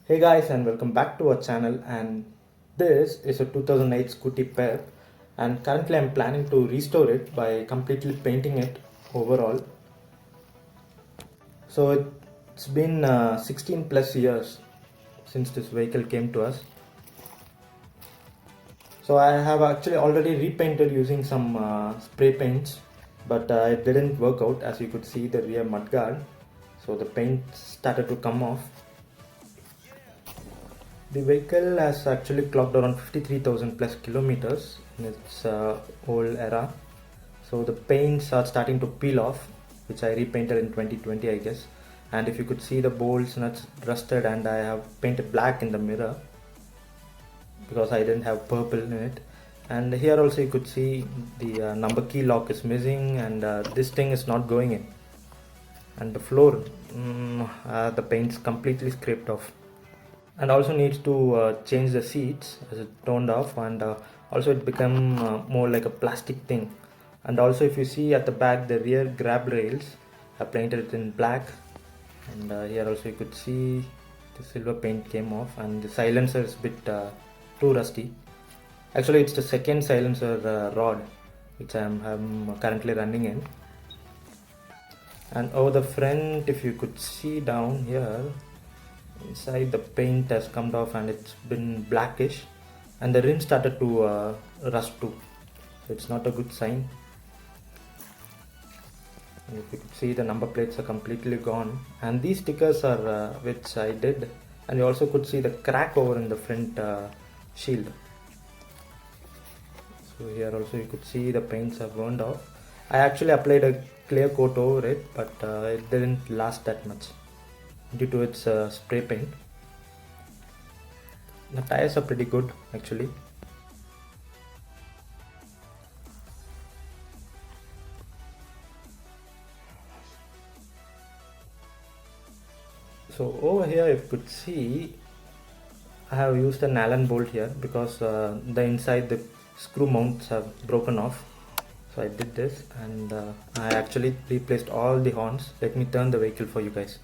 Hey guys, and welcome back to our channel. And this is a 2008 Scooty Pep, and currently I'm planning to restore it by completely painting it overall. So it's been 16 plus years since this vehicle came to us. So I have actually already repainted using some spray paints, but it didn't work out. As you could see, the rear mudguard, so the paint started to come off. The vehicle has actually clocked around 53,000 plus kilometers in its whole era. So the paints are starting to peel off, which I repainted in 2020, I guess. And if you could see, the bolts nuts rusted, and I have painted black in the mirror because I didn't have purple in it. And here also you could see the number key lock is missing, and this thing is not going in. And the floor, the paint's completely scraped off. And also needs to change the seats as it toned off, and also it become more like a plastic thing. And also if you see at the back, the rear grab rails are painted it in black, and here also you could see the silver paint came off, and the silencer is a bit too rusty. Actually it's the second silencer rod which I'm currently running in. And over the front, if you could see down here, inside the paint has come off and it's been blackish, and the rim started to rust too, so it's not a good sign. And if you could see, the number plates are completely gone, and these stickers are which I did, and you also could see the crack over in the front shield. So here also you could see the paints are burned off. I actually applied a clear coat over it, but it didn't last that much due to its spray paint. The tires are pretty good actually. So over here you could see I have used an Allen bolt here because the inside the screw mounts have broken off. So I did this, and I actually replaced all the horns. Let me turn the vehicle for you guys.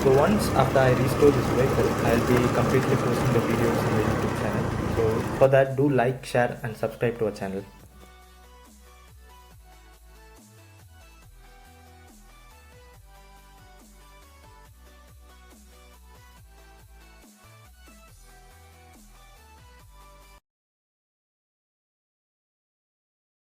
So once after I restore this vehicle, I'll be completely posting the videos in the YouTube channel. So for that, do like, share and subscribe to our channel.